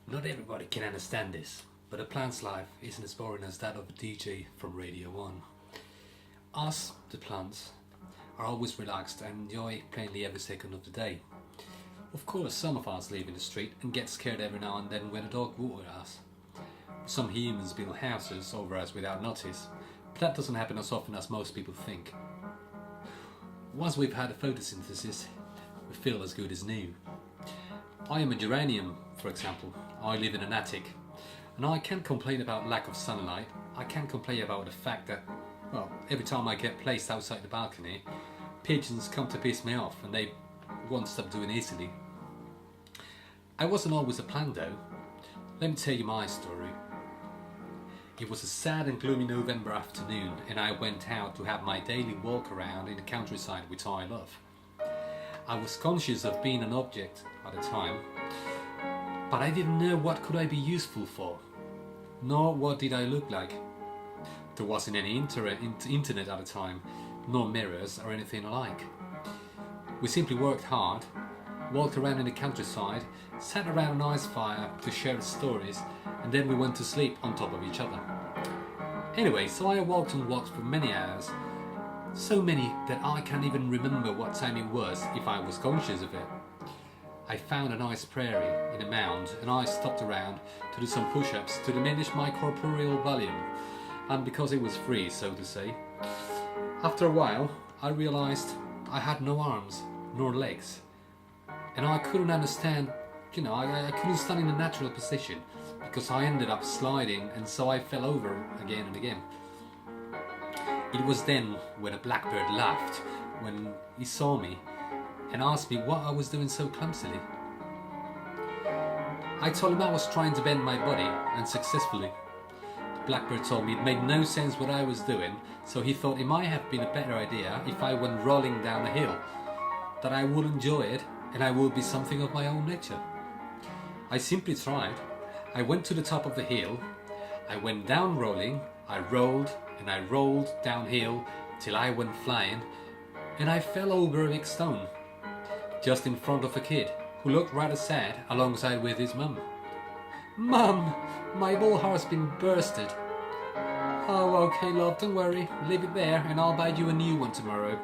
Not everybody can understand this, but a plant's life isn't as boring as that of a DJ from Radio 1. Us, the plants, are always relaxed and enjoy plainly every second of the day. Of course, some of us live in the street and get scared every now and then when a dog waters us. Some humans build houses over us without notice, but that doesn't happen as often as most people think. Once we've had a photosynthesis, we feel as good as new. I am a geranium, for example. I live in an attic, and I can't complain about lack of sunlight. I can't complain about the fact that, well, every time I get placed outside the balcony, pigeons come to piss me off and they won't stop doing it easily. I wasn't always a plant though. Let me tell you my story. It was a sad and gloomy November afternoon and I went out to have my daily walk around in the countryside, which I love. I was conscious of being an object at the time, but I didn't know what could I be useful for, nor what did I look like. There wasn't any internet at the time, nor mirrors or anything alike. We simply worked hard, walked around in the countryside, sat around a nice fire to share stories, and then we went to sleep on top of each other. Anyway, so I walked and walked for many hours, so many that I can't even remember what time it was if I was conscious of it. I found a nice prairie in a mound and I stopped around to do some push-ups to diminish my corporeal volume, and because it was free, so to say. After a while, I realized I had no arms nor legs, and I couldn't understand, I couldn't stand in a natural position because I ended up sliding, and so I fell over again and again. It was then when a blackbird laughed when he saw me and asked me what I was doing so clumsily. I told him I was trying to bend my body, and successfully. The blackbird told me it made no sense what I was doing, so he thought it might have been a better idea if I went rolling down a hill, that I would enjoy it and I would be something of my own nature. I simply tried. I went to the top of the hill, I went down rolling, I rolled and I rolled downhill till I went flying, and I fell over a big stone, just in front of a kid who looked rather sad alongside with his mum. "Mum, my ball heart's been bursted." "Oh, okay love, don't worry, leave it there and I'll buy you a new one tomorrow."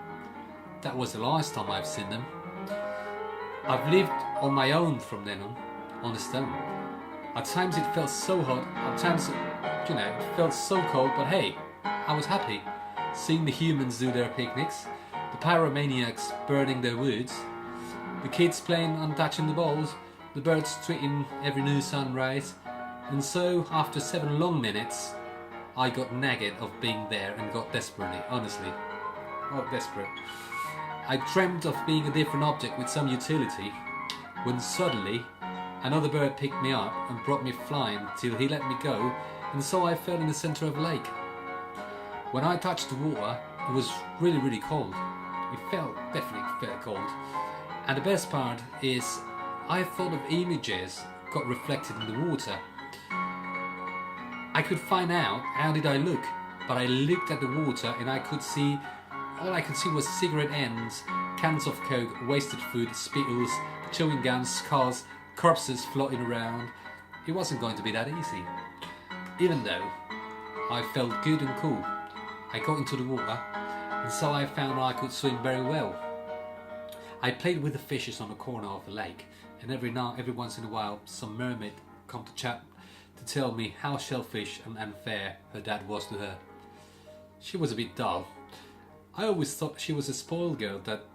That was the last time I've seen them. I've lived on my own from then on the stone. At times it felt so hot, at times it felt so cold, but hey, I was happy. Seeing the humans do their picnics, the pyromaniacs burning their woods, the kids playing and touching the balls, the birds tweeting every new sunrise, and so after 7 long minutes, I got nagged of being there and got desperately, honestly, desperate. I dreamt of being a different object with some utility, when suddenly another bird picked me up and brought me flying till he let me go, and so I fell in the center of a lake. When I touched the water, it was really, really cold. It definitely felt cold. And the best part is, I thought of images got reflected in the water. I could find out how did I look, but I looked at the water and all I could see was cigarette ends, cans of coke, wasted food, spittles, chewing gums, scars, corpses floating around. It wasn't going to be that easy. Even though I felt good and cool, I got into the water, and so I found I could swim very well. I played with the fishes on the corner of the lake, and every once in a while some mermaid come to chat to tell me how shellfish and unfair her dad was to her. She was a bit dull. I always thought she was a spoiled girl that,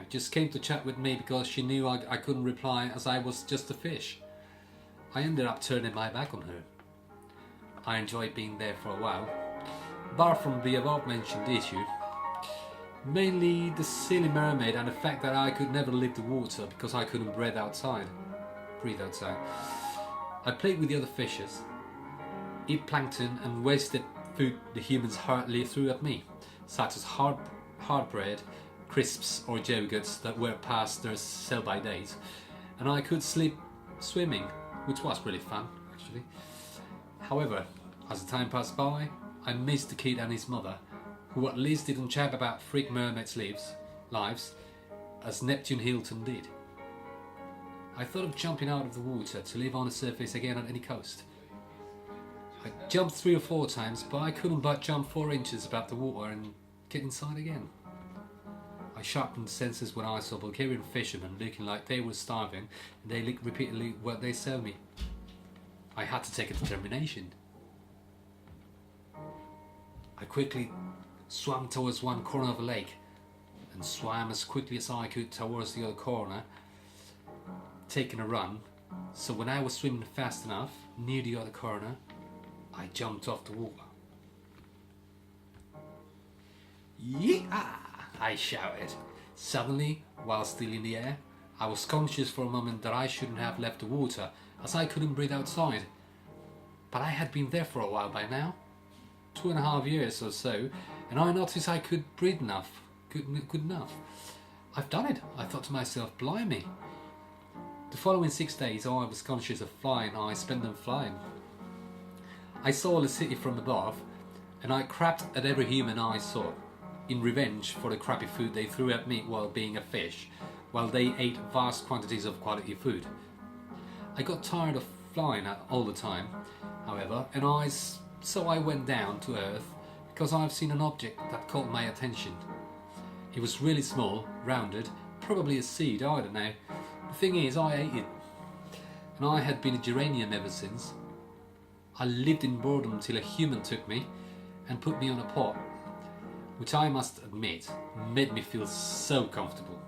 just came to chat with me because she knew I couldn't reply as I was just a fish. I ended up turning my back on her. I enjoyed being there for a while, apart from the above mentioned issue. Mainly the silly mermaid and the fact that I could never leave the water because I couldn't breathe outside. I played with the other fishes, eat plankton and wasted food the humans hardly threw at me, such as hard bread, crisps or yogurts that were past their sell-by date, and I could sleep swimming, which was really fun actually. However, as the time passed by, I missed the kid and his mother, who at least didn't chat about freak mermaids' lives as Neptune Hilton did. I thought of jumping out of the water to live on the surface again on any coast. I jumped 3 or 4 times, but I couldn't but jump 4 inches above the water and get inside again. I sharpened senses when I saw Bulgarian fishermen looking like they were starving, and they licked repeatedly what they sold me. I had to take a determination. I quickly swam towards one corner of the lake and swam as quickly as I could towards the other corner, taking a run. So when I was swimming fast enough near the other corner, I jumped off the water. "Yeah!" I shouted. Suddenly, while still in the air, I was conscious for a moment that I shouldn't have left the water, as I couldn't breathe outside. But I had been there for a while by now, 2.5 years or so, and I noticed I could breathe good enough. I've done it, I thought to myself, blimey. The following 6 days, I was conscious of flying. I spent them flying. I saw the city from above, and I crapped at every human I saw, in revenge for the crappy food they threw at me while being a fish, while they ate vast quantities of quality food. I got tired of flying all the time, however, so I went down to earth because I've seen an object that caught my attention. It was really small, rounded, probably a seed, I don't know. The thing is, I ate it, and I had been a geranium ever since. I lived in boredom till a human took me and put me on a pot, which I must admit made me feel so comfortable.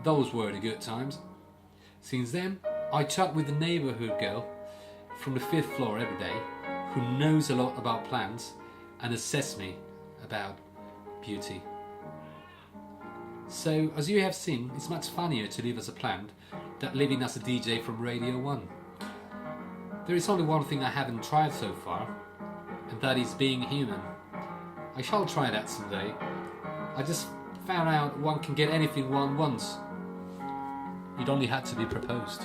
Those were the good times. Since then, I chat with the neighbourhood girl from the 5th floor every day, who knows a lot about plants and assess me about beauty. So, as you have seen, it's much funnier to live as a plant than living as a DJ from Radio 1. There is only one thing I haven't tried so far, and that is being human. I shall try that someday. I just found out one can get anything one wants. It only had to be proposed.